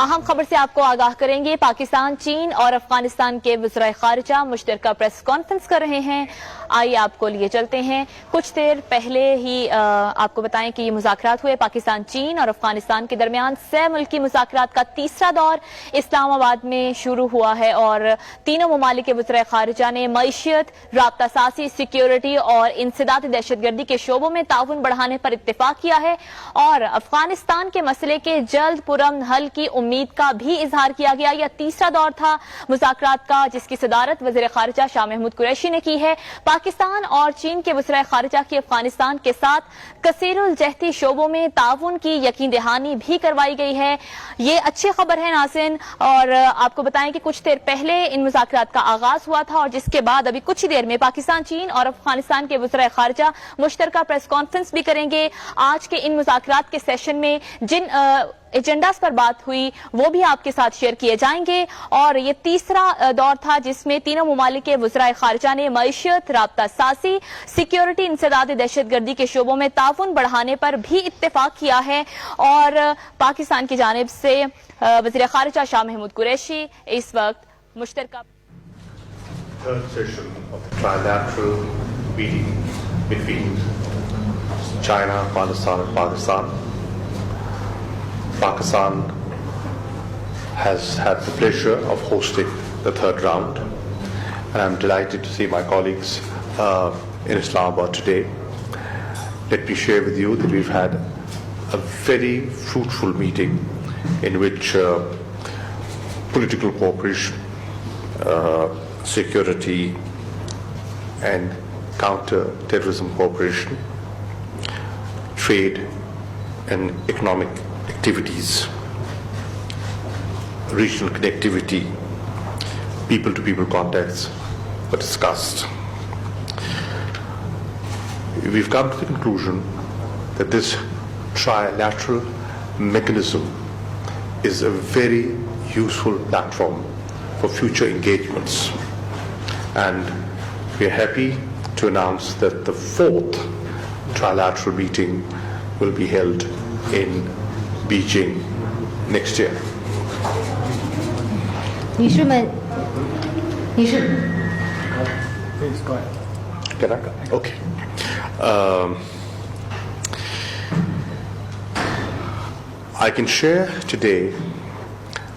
अहम खबर से आपको आगाह करेंगे। पाकिस्तान, चीन और अफगानिस्तान के वज़ीर ख़ारिजा मुश्तरका प्रेस कॉन्फ्रेंस कर रहे हैं। आइए आपको लिए चलते हैं। कुछ देर पहले ही आपको बताएं कि ये मुज़ाकरात हुए। पाकिस्तान, चीन और अफगानिस्तान के दरमियान 6 मुल्की मुज़ाकरात का तीसरा दौर इस्लामाबाद में शुरू हुआ है और तीनों ममालिक के वज़ीर ख़ारिजा ने मईशत, राब्ता साज़ी, सिक्योरिटी और इंसदाद दहशतगर्दी के शोबों में ताउन बढ़ाने पर इत्तेफाक किया है और अफगानिस्तान के मसले के जल्द पुरअमन हल की उम्मीद का भी इजहार किया गया। यह तीसरा दौर था मुज़ाकरात का, जिसकी सदारत वज़ीर ख़ारिजा शाह महमूद कुरैशी ने की है। पाकिस्तान और चीन के वज़ीर ख़ारिजा की अफगानिस्तान के साथ कसीरुल जहती शोबों में ताउन की यकीन दहानी भी करवाई गई है। ये अच्छी खबर है नाज़रीन, और आपको बताएं कि कुछ देर पहले इन मुज़ाकरात का आगाज हुआ था और जिसके बाद अभी कुछ ही देर में पाकिस्तान, चीन और अफगानिस्तान के वज़ीर ख़ारिजा मुश्तरका प्रेस कॉन्फ्रेंस भी करेंगे। आज के इन मुज़ाकरात के सेशन में जिन एजेंडास पर बात हुई वो भी आपके साथ शेयर किए जाएंगे और ये तीसरा दौर था जिसमें तीनों ममालिक के वज़ीर ख़ारिजा ने मईशत, राब्ता साज़ी, सिक्योरिटी, इंसदाद दहशतगर्दी के शोबों में ताउन बढ़ाने पर भी इत्तेफाक किया है। और पाकिस्तान की जानिब से वज़ीर ख़ारिजा शाह महमूद कुरैशी इस वक्त मुश्तरका third session of the trilateral meeting between China, Afghanistan and Pakistan. Pakistan has had the pleasure of hosting the third round, and I'm delighted to see my colleagues in Islamabad today. Let me share with you that we've had a very fruitful meeting in which political cooperation, security and counter-terrorism cooperation, trade and economic activities, regional connectivity, people-to-people contacts were discussed. We've come to the conclusion that this trilateral mechanism is a very useful platform for future engagements. And we are happy to announce that the fourth trilateral meeting will be held in Beijing next year. 女士们，女士。 Please go ahead. Can I? Okay. I can share today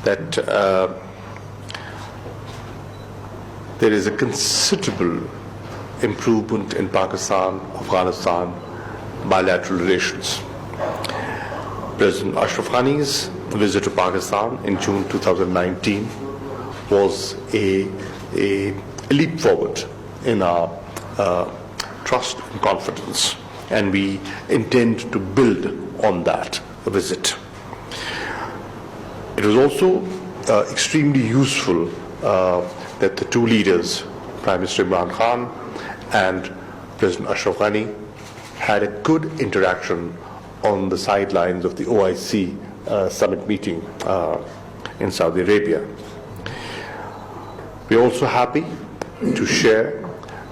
that there is a considerable improvement in Pakistan-Afghanistan bilateral relations. President Ashraf Ghani's visit to Pakistan in June 2019 was a leap forward in our trust and confidence, and we intend to build on that visit. It was also extremely useful that the two leaders, Prime Minister Imran Khan and President Ashraf Ghani, had a good interaction on the sidelines of the OIC summit meeting in Saudi Arabia. We are also happy to share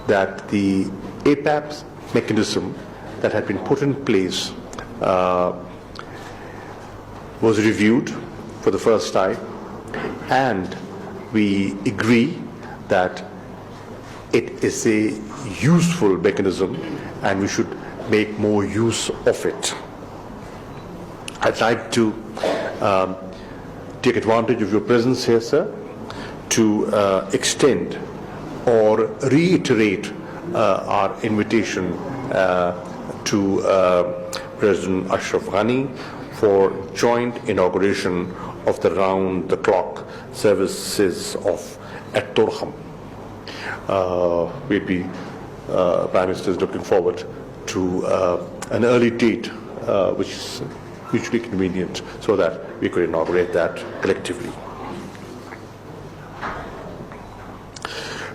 that the APAPS mechanism that had been put in place was reviewed for the first time, and we agree that it is a useful mechanism and we should make more use of it. I'd like to take advantage of your presence here, sir, to extend or reiterate our invitation to President Ashraf Ghani for joint inauguration of the round-the-clock services of at Torkham. We'd be, Prime Minister is looking forward to an early date which is mutually convenient so that we could inaugurate that collectively.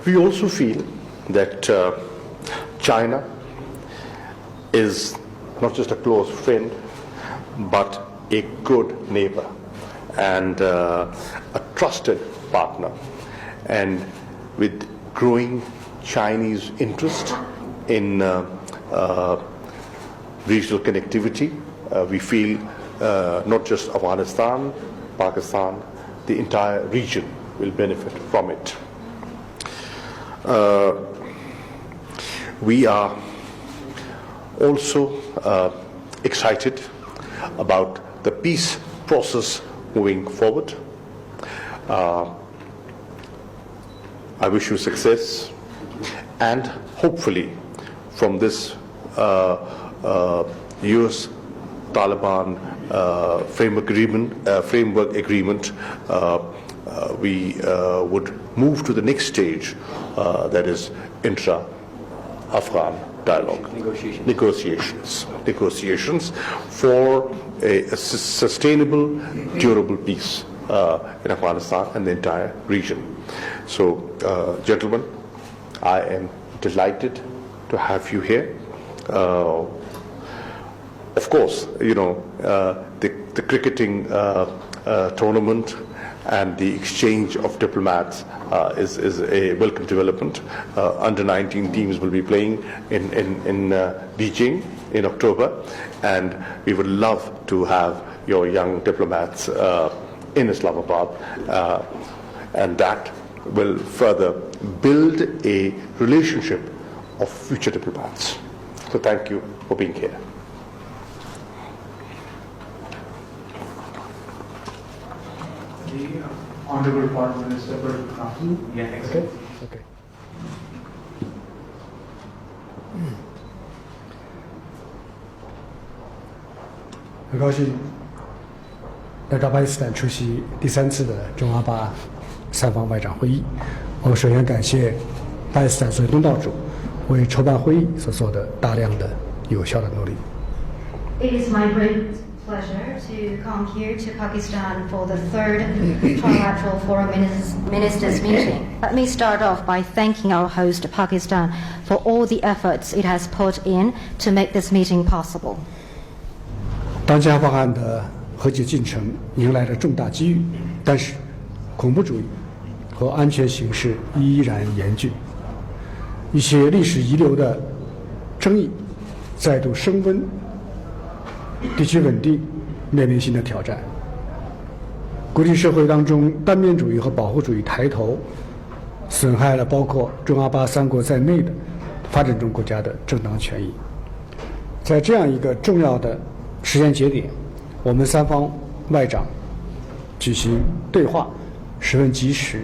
We also feel that China is not just a close friend but a good neighbor and a trusted partner, and with growing Chinese interest in regional connectivity, we feel not just Afghanistan Pakistan, the entire region will benefit from it. We are also excited about the peace process moving forward. I wish you success, and hopefully from this US-Taliban framework agreement, we would move to the next stage, that is intra-Afghan dialogue, negotiations for a sustainable, durable peace in Afghanistan and the entire region. So, gentlemen, I am delighted to have you here. Of course, you know, the cricketing tournament and the exchange of diplomats is a welcome development. Under 19 teams will be playing in Beijing in October, and we would love to have your young diplomats in Islamabad, and that will further build a relationship of future diplomats. So thank you for being here. The Honorable Foreign Minister for Afghanistan. Yeah, okay. Okay. 很高兴来到巴基斯坦出席第3次的中阿巴三方外长会议。我首先感谢巴基斯坦作为东道主为筹办会议所做的大量的有效的努力。 It is my great pleasure to come here to Pakistan for the 3rd trilateral foreign ministers meeting. Let me start off by thanking our host, Pakistan, for all the efforts it has put in to make this meeting possible. 当前阿富汗的和解进程迎来了重大机遇，但是恐怖主义和安全形势依然严峻，一些历史遗留的争议再度升温，地区稳定面临新的挑战。国际社会当中单边主义和保护主义抬头，损害了包括中阿巴3国在内的发展中国家的正当权益。在这样一个重要的时间节点，我们三方外长举行对话十分及时，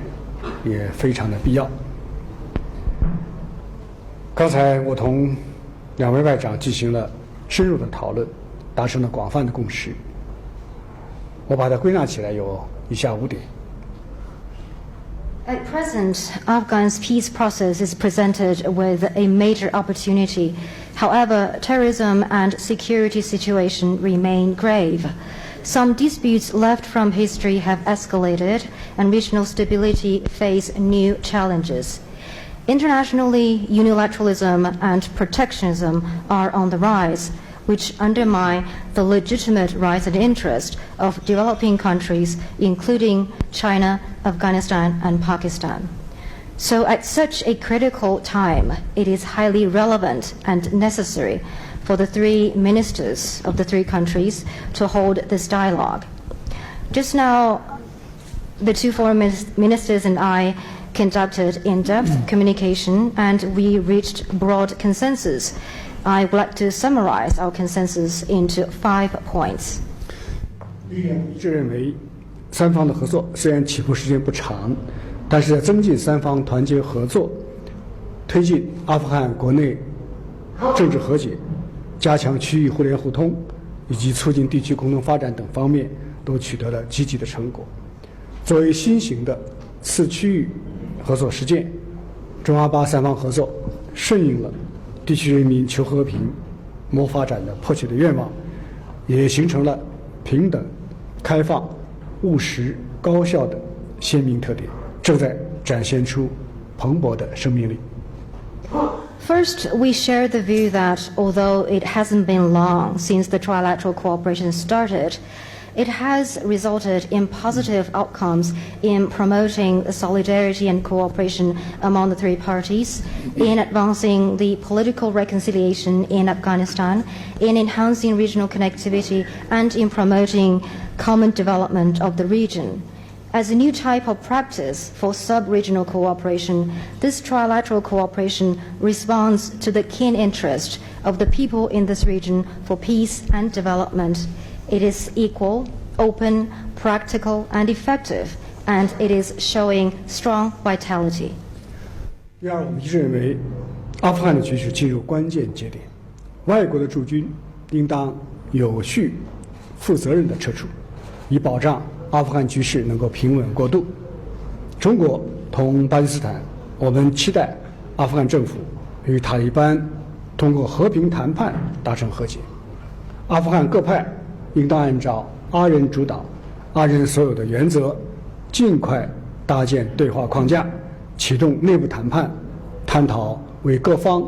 也非常的必要。刚才我同2位外长进行了深入的讨论，达成了广泛的共识。我把它归纳起来有以下5点。 At present, Afghan's peace process is presented with a major opportunity. However, terrorism and security situation remain grave. Some disputes left from history have escalated, and regional stability face new challenges. Internationally, unilateralism and protectionism are on the rise, which undermine the legitimate rights and interests of developing countries, including China, Afghanistan, and Pakistan. So at such a critical time, it is highly relevant and necessary for the 3 ministers of the 3 countries to hold this dialogue. Just now, the 2 foreign ministers and I conducted in-depth communication, and we reached broad consensus. I would like to summarize our consensus into 5 points. 一致认为，三方的合作虽然起步时间不长，但是在增进三方团结合作、推进阿富汗国内政治和解、加强区域互联互通以及促进地区共同发展等方面都取得了积极的成果。作为新型的次区域合作实践，中阿巴三方合作顺应了地区人民求和平、谋发展的迫切的愿望，也形成了平等、开放、务实、高效的鲜明特点，正在展现出蓬勃的生命力。First, we share the view that although it hasn't been long since the trilateral cooperation started, It has resulted in positive outcomes in promoting solidarity and cooperation among the three parties, in advancing the political reconciliation in Afghanistan, in enhancing regional connectivity, and in promoting common development of the region. As a new type of practice for sub-regional cooperation, this trilateral cooperation responds to the keen interest of the people in this region for peace and development. It is equal, open, practical, and effective, and it is showing strong vitality. 第二，我们一致认为，阿富汗的局势进入关键节点，外国的驻军应当有序、负责任地撤出，以保障阿富汗局势能够平稳过渡。中国同巴基斯坦，我们期待阿富汗政府与塔利班通过和平谈判达成和解。阿富汗各派应当按照阿人主导、阿人所有的原则，尽快搭建对话框架，启动内部谈判，探讨为各方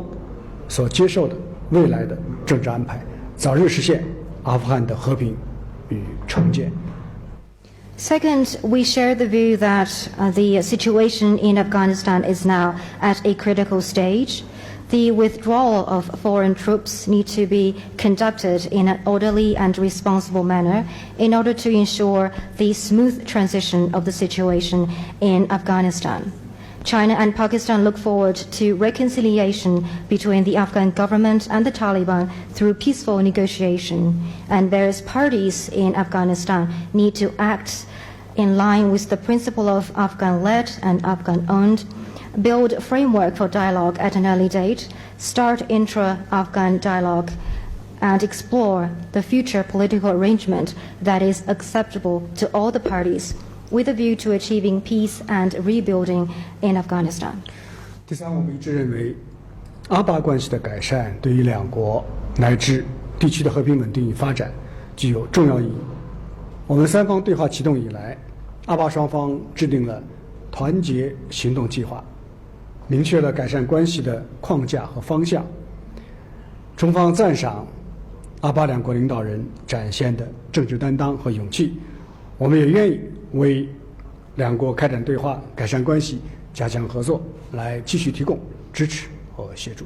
所接受的未来的政治安排，早日实现阿富汗的和平与重建。Second, we share the view that the situation in Afghanistan is now at a critical stage. The withdrawal of foreign troops need to be conducted in an orderly and responsible manner in order to ensure the smooth transition of the situation in Afghanistan. China and Pakistan look forward to reconciliation between the Afghan government and the Taliban through peaceful negotiation, and various parties in Afghanistan need to act in line with the principle of Afghan-led and Afghan-owned, build framework for dialogue at an early date, start intra-Afghan dialogue, and explore the future political arrangement that is acceptable to all the parties, with a view to achieving peace and rebuilding in Afghanistan. 第三，我们一致认为，阿巴关系的改善对于两国乃至地区的和平稳定与发展具有重要意义。我们三方对话启动以来，阿巴双方制定了团结行动计划，明确了改善关系的框架和方向。中方赞赏阿巴两国领导人展现的政治担当和勇气，我们也愿意为两国开展对话、改善关系、加强合作来继续提供支持和协助。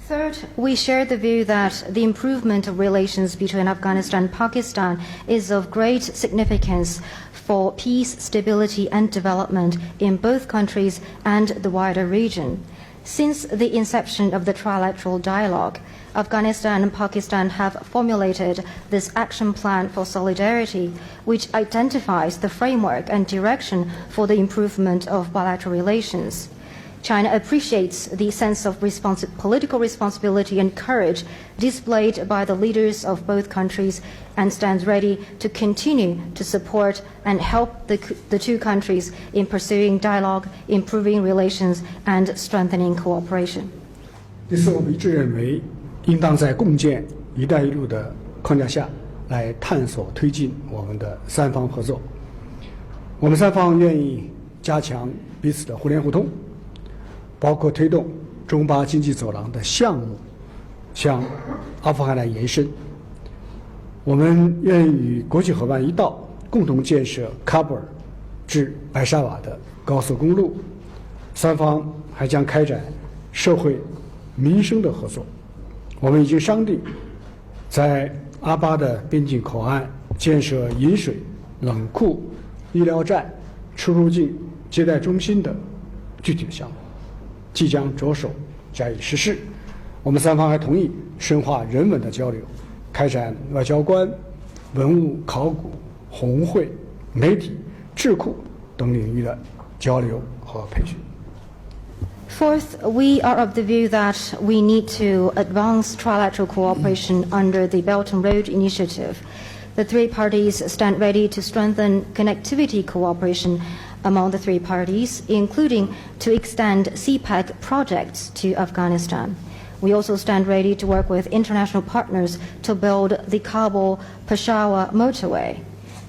Third, we share the view that the improvement of relations between Afghanistan and Pakistan is of great significance for peace, stability, and development in both countries and the wider region. Since the inception of the trilateral dialogue, Afghanistan and Pakistan have formulated this action plan for solidarity, which identifies the framework and direction for the improvement of bilateral relations. China appreciates the sense of political responsibility and courage displayed by the leaders of both countries and stands ready to continue to support and help the two countries in pursuing dialogue, improving relations, and strengthening cooperation. 第四，我们一致认为，应当在共建“一带一路”的框架下来探索推进我们的三方合作。我们三方愿意加强彼此的互联互通，包括推动中巴经济走廊的项目向阿富汗来延伸。我们愿意与国际伙伴一道，共同建设喀布尔至白沙瓦的高速公路。三方还将开展社会民生的合作。我们已经商定，在阿巴的边境口岸建设饮水、冷库、医疗站、出入境接待中心的具体的项目，即将着手加以实施。我们三方还同意深化人文的交流，开展外交官、文物考古、红会、媒体、智库等领域的交流和培训。Fourth, we are of the view that we need to advance trilateral cooperation under the Belt and Road Initiative. The three parties stand ready to strengthen connectivity cooperation among the three parties, including to extend CPEC projects to Afghanistan. We also stand ready to work with international partners to build the Kabul-Peshawar motorway.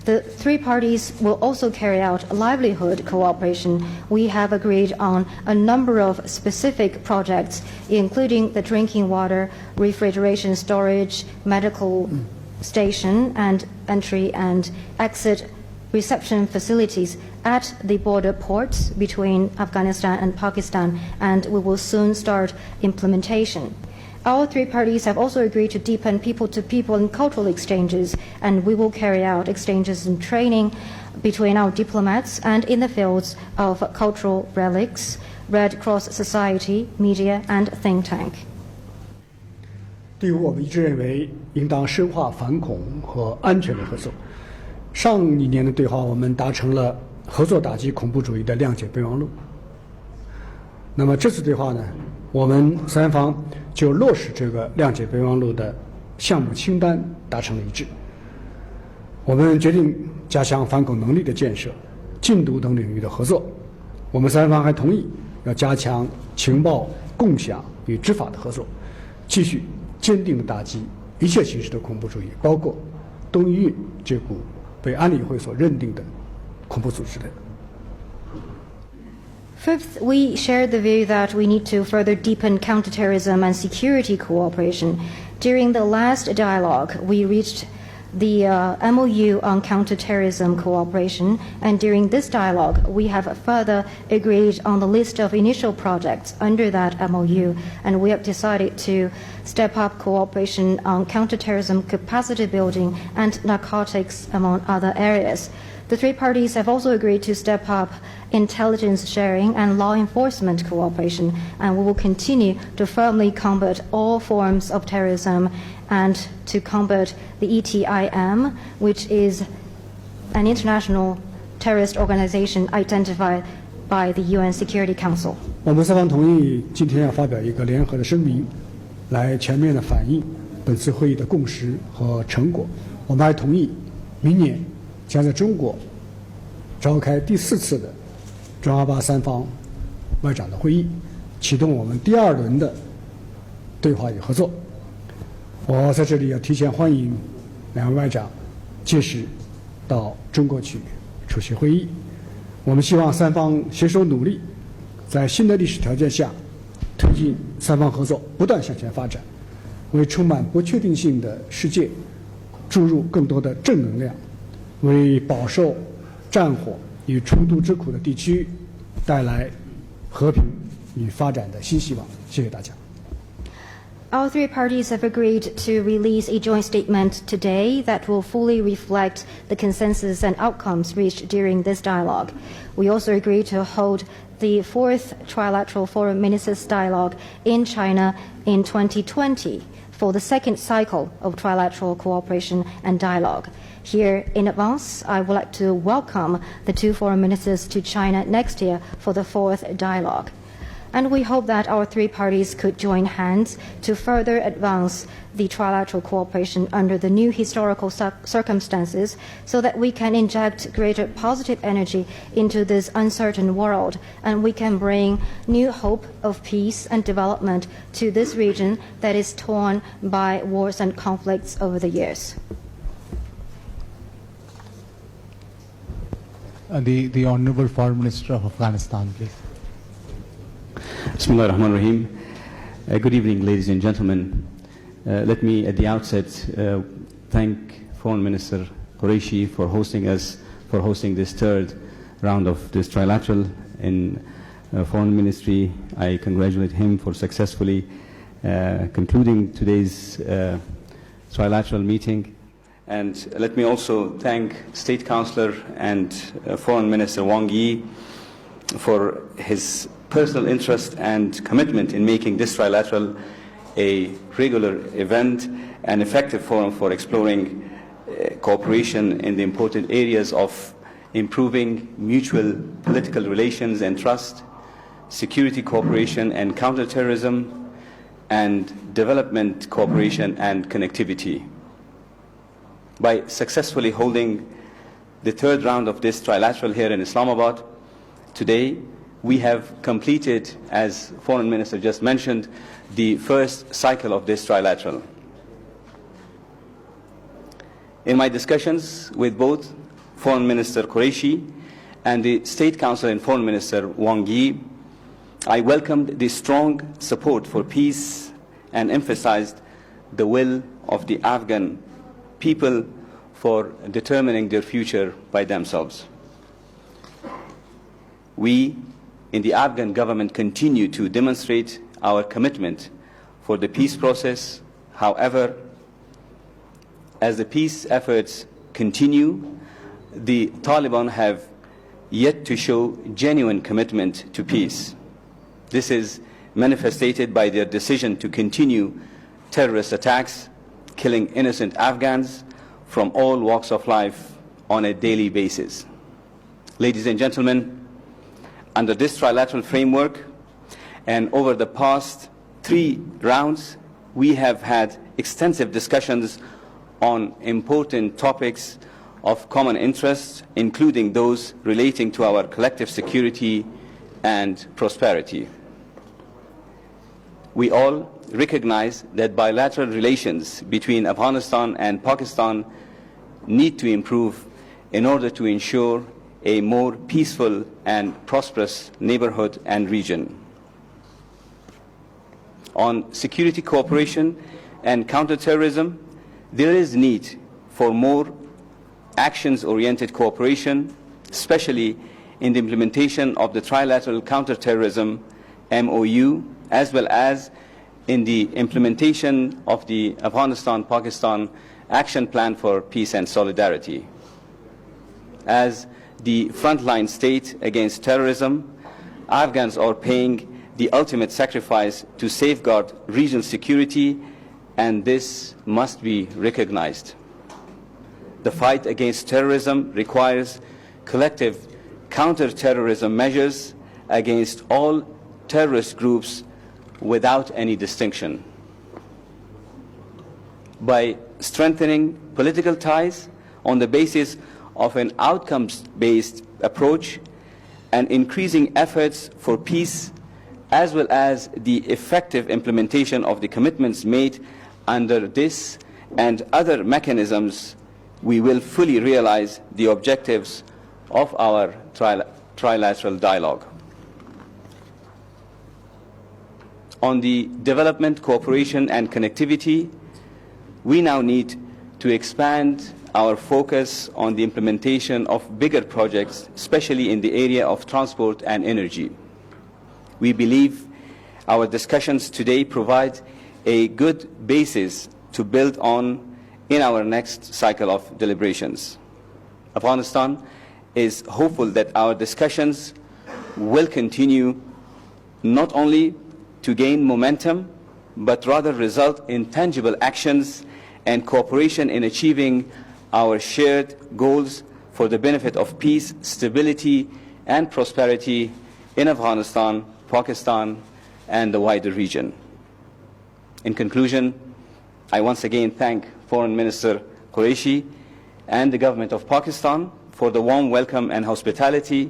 The three parties will also carry out livelihood cooperation. We have agreed on a number of specific projects, including the drinking water, refrigeration storage, medical station and entry and exit reception facilities at the border ports between Afghanistan and Pakistan, and we will soon start implementation. All three parties have also agreed to deepen people-to-people and cultural exchanges, and we will carry out exchanges and training between our diplomats and in the fields of cultural relics, Red Cross Society, media, and think tank. 第五，我们一致认为应当深化反恐和安全的合作。上一年的对话，我们达成了合作打击恐怖主义的谅解备忘录。那么这次对话呢，我们三方就落实这个谅解备忘录的项目清单达成了一致。我们决定加强反恐能力的建设、禁毒等领域的合作。我们三方还同意要加强情报共享与执法的合作，继续坚定地打击一切形式的恐怖主义，包括东伊运这股被安理会所认定的恐怖组织的。Fifth, we share the view that we need to further deepen counterterrorism and security cooperation. During the last dialogue, we reached the MOU on counterterrorism cooperation, and during this dialogue, we have further agreed on the list of initial projects under that MOU, and we have decided to step up cooperation on counterterrorism capacity building and narcotics, among other areas. The three parties have also agreed to step up intelligence sharing and law enforcement cooperation, and we will continue to firmly combat all forms of terrorism and to combat the ETIM, which is an international terrorist organization identified by the UN Security Council. 我们三方同意今天要发表一个联合的声明，来全面的反映本次会议的共识和成果。我们还同意明年将在中国召开第4次的中阿巴三方外长的会议，启动我们第2轮的对话与合作。我在这里要提前欢迎两位外长届时到中国去出席会议。我们希望三方携手努力，在新的历史条件下推进三方合作不断向前发展，为充满不确定性的世界注入更多的正能量，为饱受战火与冲突之苦的地区带来和平与发展的新希望。谢谢大家。All three parties have agreed to release a joint statement today that will fully reflect the consensus and outcomes reached during this dialogue. We also agreed to hold the 4th Trilateral Foreign Ministers Dialogue in China in 2020 for the 2nd cycle of trilateral cooperation and dialogue. Here in advance, I would like to welcome the 2 foreign ministers to China next year for the 4th dialogue. And we hope that our three parties could join hands to further advance the trilateral cooperation under the new historical circumstances so that we can inject greater positive energy into this uncertain world and we can bring new hope of peace and development to this region that is torn by wars and conflicts over the years. The Honorable Foreign Minister of Afghanistan, please. Bismillah ar-Rahman ar-Rahim. Good evening, ladies and gentlemen. Let me at the outset thank Foreign Minister Qureshi for hosting us, for hosting this 3rd round of this trilateral in Foreign Ministry. I congratulate him for successfully concluding today's trilateral meeting. And let me also thank State Councillor and Foreign Minister Wang Yi for his personal interest and commitment in making this trilateral a regular event, an effective forum for exploring cooperation in the important areas of improving mutual political relations and trust, security cooperation and counterterrorism, and development cooperation and connectivity. By successfully holding the 3rd round of this trilateral here in Islamabad, today we have completed, as Foreign Minister just mentioned, the 1st cycle of this trilateral. In my discussions with both Foreign Minister Qureshi and the State Council and Foreign Minister Wang Yi, I welcomed the strong support for peace and emphasized the will of the Afghan people for determining their future by themselves. We in the Afghan government continue to demonstrate our commitment for the peace process. However, as the peace efforts continue, the Taliban have yet to show genuine commitment to peace. This is manifested by their decision to continue terrorist attacks, killing innocent Afghans from all walks of life on a daily basis. Ladies and gentlemen, under this trilateral framework and over the past 3 rounds, we have had extensive discussions on important topics of common interest, including those relating to our collective security and prosperity. We all recognize that bilateral relations between Afghanistan and Pakistan need to improve in order to ensure a more peaceful and prosperous neighborhood and region. On security cooperation and counterterrorism, there is need for more actions-oriented cooperation, especially in the implementation of the trilateral counterterrorism MOU, as well as in the implementation of the Afghanistan-Pakistan Action Plan for Peace and Solidarity. As the frontline state against terrorism, Afghans are paying the ultimate sacrifice to safeguard regional security, and this must be recognized. The fight against terrorism requires collective counter-terrorism measures against all terrorist groups without any distinction. By strengthening political ties on the basis of an outcomes-based approach and increasing efforts for peace, as well as the effective implementation of the commitments made under this and other mechanisms, we will fully realize the objectives of our trilateral dialogue. On the development, cooperation and connectivity, we now need to expand our focus on the implementation of bigger projects, especially in the area of transport and energy. We believe our discussions today provide a good basis to build on in our next cycle of deliberations. Afghanistan is hopeful that our discussions will continue not only to gain momentum, but rather result in tangible actions and cooperation in achieving our shared goals for the benefit of peace, stability, and prosperity in Afghanistan, Pakistan, and the wider region. In conclusion, I once again thank Foreign Minister Qureshi and the government of Pakistan for the warm welcome and hospitality,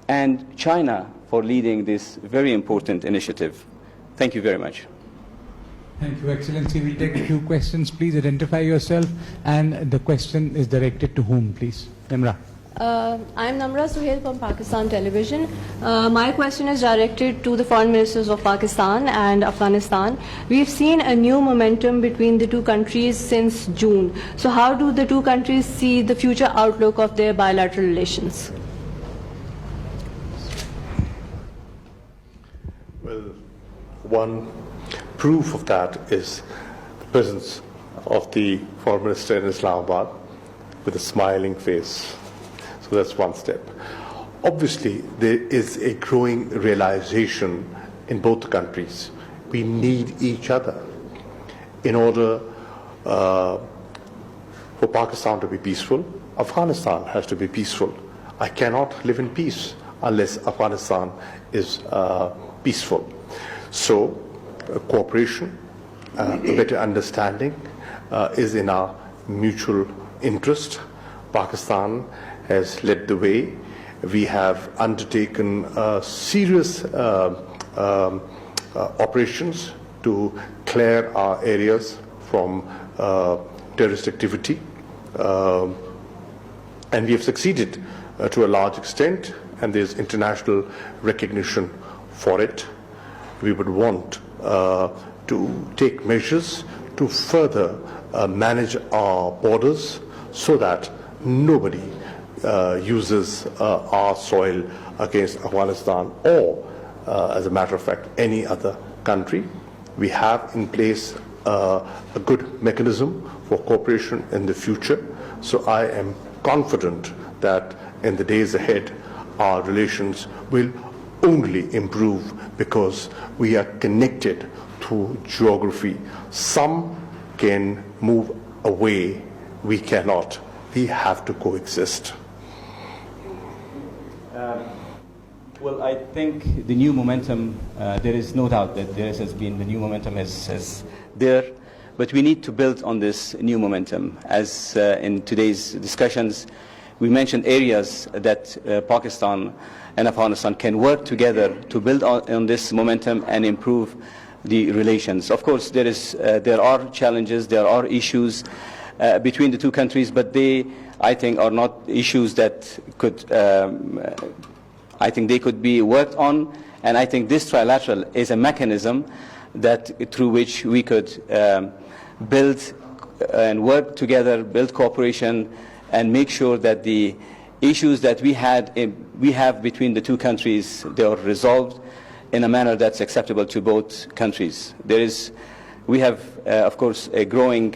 and China for leading this very important initiative. Thank you very much. Thank you, Excellency. We'll take a few questions. Please identify yourself, and the question is directed to whom, please? Imra. I'm Namra Suhail from Pakistan Television. My question is directed to the foreign ministers of Pakistan and Afghanistan. We've seen a new momentum between the two countries since June. So how do the two countries see the future outlook of their bilateral relations? Well, one proof of that is the presence of the foreign minister in Islamabad with a smiling face. So that's one step. Obviously, there is a growing realization in both the countries. We need each other in order for Pakistan to be peaceful. Afghanistan has to be peaceful. I cannot live in peace unless Afghanistan is peaceful. So cooperation, a better understanding is in our mutual interest. Pakistan has led the way. We have undertaken serious operations to clear our areas from terrorist activity, and we have succeeded to a large extent, and there's international recognition for it. We would want to take measures to further manage our borders so that nobody uses our soil against Afghanistan or, as a matter of fact, any other country. We have in place a good mechanism for cooperation in the future. So I am confident that in the days ahead, our relations will only improve because we are connected through geography. Some can move away, we cannot. We have to coexist. Well, I think the new momentum, there is no doubt that there has been, the new momentum is there, but we need to build on this new momentum. As in today's discussions, we mentioned areas that Pakistan and Afghanistan can work together to build on this momentum and improve the relations. Of course, there are challenges, there are issues between the two countries, but they, I think, are not issues that could, I think they could be worked on, and I think this trilateral is a mechanism that through which we could build and work together, build cooperation, and make sure that the issues that we have between the two countries, they are resolved in a manner that's acceptable to both countries. We have, of course, a growing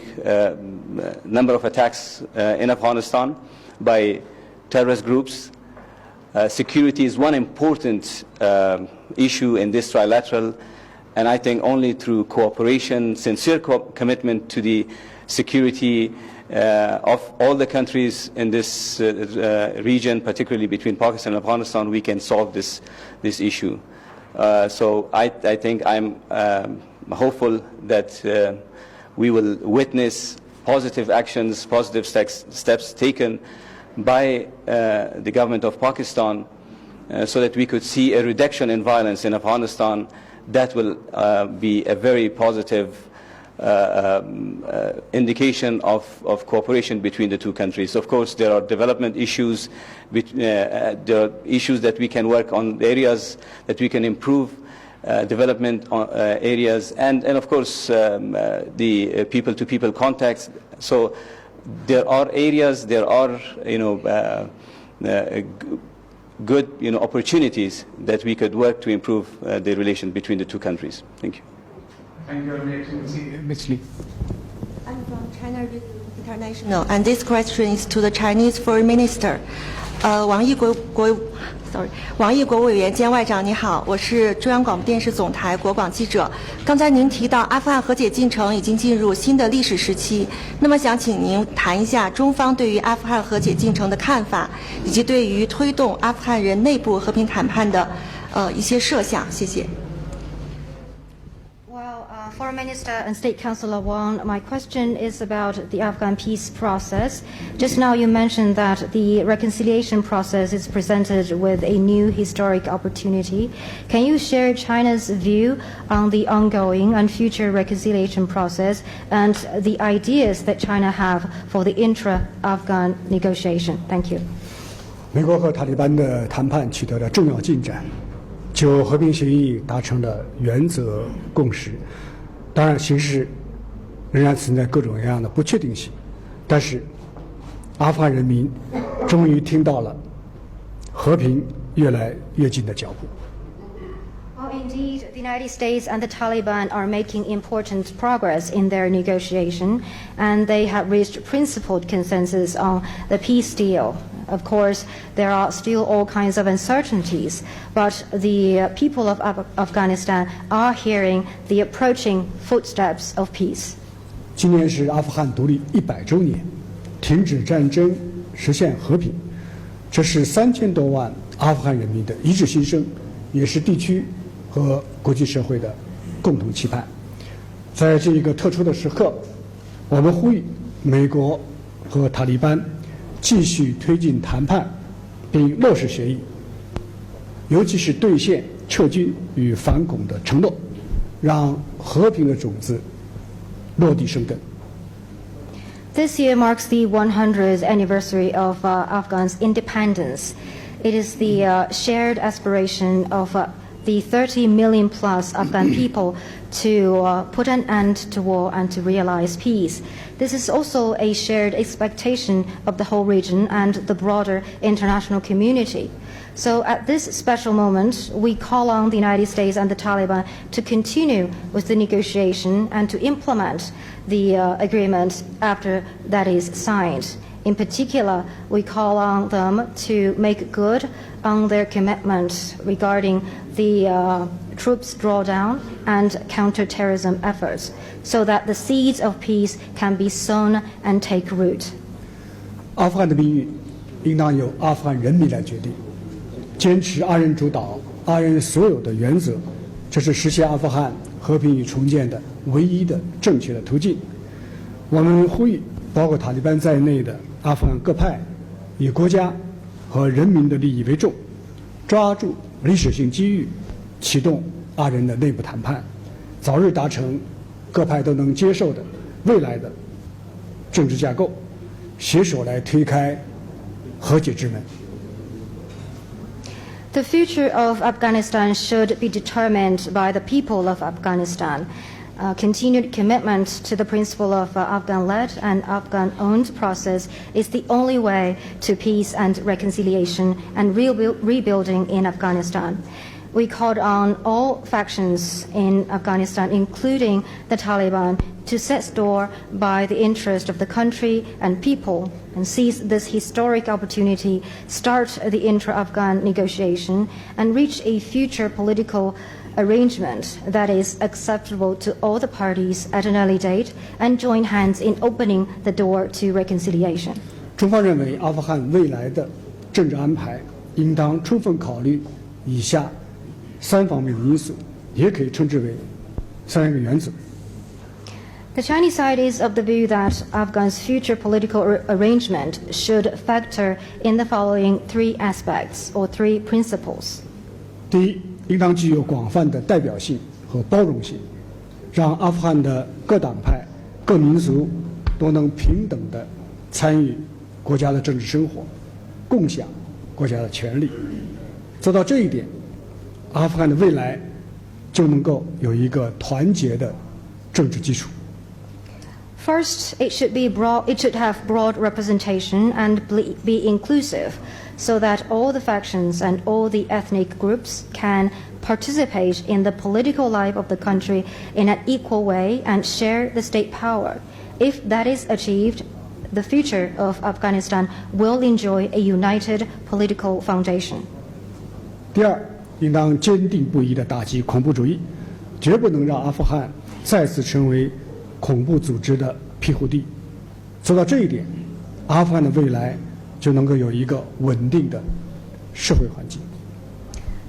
number of attacks in Afghanistan by terrorist groups. Security is one important issue in this trilateral, and I think only through cooperation, sincere commitment to the security of all the countries in this region, particularly between Pakistan and Afghanistan, we can solve this issue. So I think I'm hopeful that we will witness positive actions, positive steps taken by the government of Pakistan so that we could see a reduction in violence in Afghanistan. That will be a very positive indication of cooperation between the two countries. Of course, there are development issues, there are issues that we can work on, areas that we can improve development areas, and of course the people-to-people contacts. So there are areas, there are good opportunities that we could work to improve the relation between the two countries. Thank you. Thank you, Your Excellency. Ms. Lee. I'm from China International, and this question is to the Chinese Foreign Minister. 王毅国务委员兼外长，你好，我是中央广播电视总台国广记者。刚才您提到阿富汗和解进程已经进入新的历史时期，那么想请您谈一下中方对于阿富汗和解进程的看法，以及对于推动阿富汗人内部和平谈判的一些设想。谢谢。Foreign Minister and State Councillor Wang, my question is about the Afghan peace process. Just now you mentioned that the reconciliation process is presented with a new historic opportunity. Can you share China's view on the ongoing and future reconciliation process and the ideas that China have for the intra-Afghan negotiation? Thank you. 美国和塔利班的谈判取得了重要进展，就和平协议达成了原则共识。当然，形势仍然存在各种各样的不确定性，但是阿富汗人民终于听到了和平越来越近的脚步。Well, indeed, the United States and the Taliban are making important progress in their negotiation, and they have reached principled consensus on the peace deal. Of course, there are still all kinds of uncertainties, but the people of Afghanistan are hearing the approaching footsteps of peace. 今年是阿富汗独立100周年，停止战争，实现和平，这是3000多万阿富汗人民的一致心声，也是地区和国际社会的共同期盼。在这一个特殊的时刻，我们呼吁美国和塔利班继续推进谈判，并落实协议，尤其是兑现撤军与反恐的承诺，让和平的种子落地生根。This year marks the 100th anniversary of Afghan's independence. It is the shared aspiration of the 30 million plus Afghan people to put an end to war and to realize peace. This is also a shared expectation of the whole region and the broader international community. So at this special moment, we call on the United States and the Taliban to continue with the negotiation and to implement the agreement after that is signed. In particular, we call on them to make good on their commitment regarding the troops drawdown and counterterrorism efforts, so that the seeds of peace can be sown and take root. 阿富汗的命运应当由阿富汗人民来决定。坚持阿人主导、阿人所有的原则，这是实现阿富汗和平与重建的唯一的正确的途径。我们呼吁，包括塔利班在内的阿富汗各派，以国家和人民的利益为重，抓住历史性机遇，启动阿人的内部谈判，早日达成各派都能接受的未来的政治架构，携手来推开和解之门。The future of Afghanistan should be determined by the people of Afghanistan. Continued commitment to the principle of Afghan-led and Afghan-owned process is the only way to peace and reconciliation and rebuilding in Afghanistan. We called on all factions in Afghanistan, including the Taliban, to set store by the interest of the country and people and seize this historic opportunity, start the intra-Afghan negotiation, and reach a future political arrangement that is acceptable to all the parties at an early date, and join hands in opening the door to reconciliation. 中方认为，阿富汗未来的政治安排应当充分考虑以下3方面的因素，也可以称之为3个原则。The Chinese side is of the view that Afghan's future political arrangement should factor in the following 3 aspects or 3 principles. 第一，应当具有广泛的代表性和包容性，让阿富汗的各党派、各民族都能平等地参与国家的政治生活，共享国家的权利。做到这一点，阿富汗的未来就能够有一个团结的政治基础。First, it should have broad representation and be inclusive, so that all the factions and all the ethnic groups can participate in the political life of the country in an equal way and share the state power. If that is achieved, the future of Afghanistan will enjoy a united political foundation. 第二，应当坚定不移地打击恐怖主义，绝不能让阿富汗再次成为恐怖组织的庇护地。做到这一点，阿富汗的未来就能够有一个稳定的社会环境。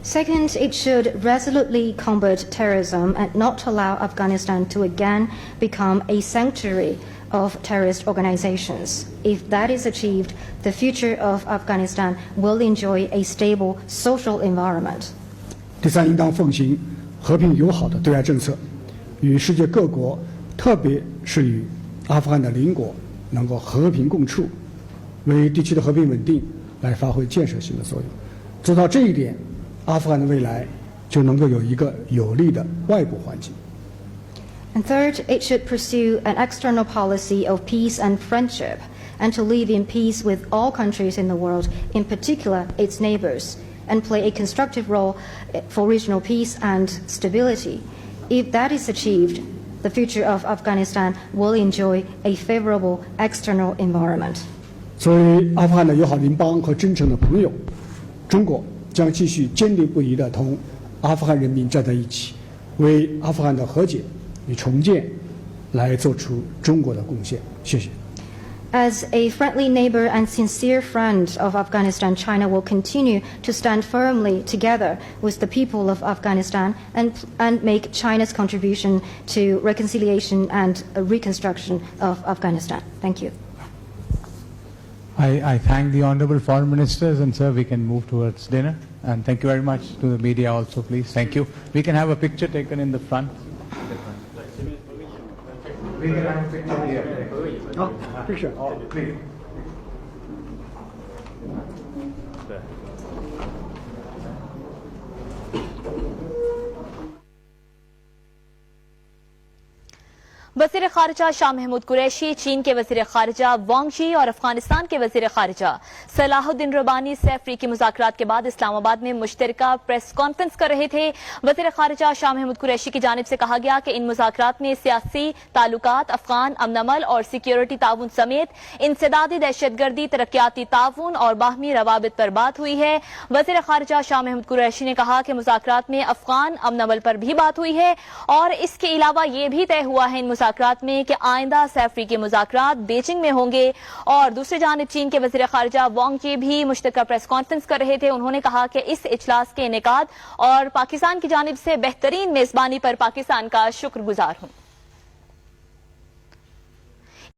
Second, it should resolutely combat terrorism and not allow Afghanistan to again become a sanctuary of terrorist organizations. If that is achieved, the future of Afghanistan will enjoy a stable social environment. 第三，应当奉行和平友好的对外政策，与世界各国，特别是与阿富汗的邻国能够和平共处，为地区的和平稳定来发挥建设性的作用。做到这一点，阿富汗的未来就能够有一个有利的外部环境。And third, it should pursue an external policy of peace and friendship, and to live in peace with all countries in the world, in particular its neighbors, and play a constructive role for regional peace and stability. If that is achieved, the future of Afghanistan will enjoy a favorable external environment. 作为阿富汗的友好邻邦和真诚的朋友，中国将继续坚定不移地同阿富汗人民站在一起，为阿富汗的和解与重建来做出中国的贡献。谢谢。As a friendly neighbor and sincere friend of Afghanistan, China will continue to stand firmly together with the people of Afghanistan and make China's contribution to reconciliation and reconstruction of Afghanistan. Thank you. I thank the Honorable Foreign Ministers, and sir, we can move towards dinner. And thank you very much to the media also, please. Thank you. We can have a picture taken in the front. We can have a picture here. Oh, picture. Oh, please. There. خارجہ شاہ محمود قریشی، چین کے وزیر خارجہ وانگ جی اور افغانستان کے وزیر خارجہ صلاح الدین ربانی سے افریقی مذاکرات کے بعد اسلام آباد میں مشترکہ پریس کانفرنس کر رہے تھے۔ وزیر خارجہ شاہ محمود قریشی کی جانب سے کہا گیا کہ ان مذاکرات میں سیاسی تعلقات، افغان امن عمل اور سیکیورٹی تعاون سمیت انسدادی دہشت گردی، ترقیاتی تعاون اور باہمی روابط پر بات ہوئی ہے۔ وزیر خارجہ شاہ محمود قریشی نے کہا کہ مذاکرات میں افغان امن عمل پر بھی بات ہوئی ہے اور اس کے علاوہ یہ بھی طے ہوا ہے ان مذاکرات میں کہ آئندہ سے افریقی مذاکرات بیجنگ میں ہوں گے۔ اور دوسری جانب چین کے وزیر خارجہ وانگ جی بھی مشترکہ پریس کانفرنس کر رہے تھے۔ انہوں نے کہا کہ اس اجلاس کے انعقاد اور پاکستان کی جانب سے بہترین میزبانی پر پاکستان کا شکر گزار ہوں۔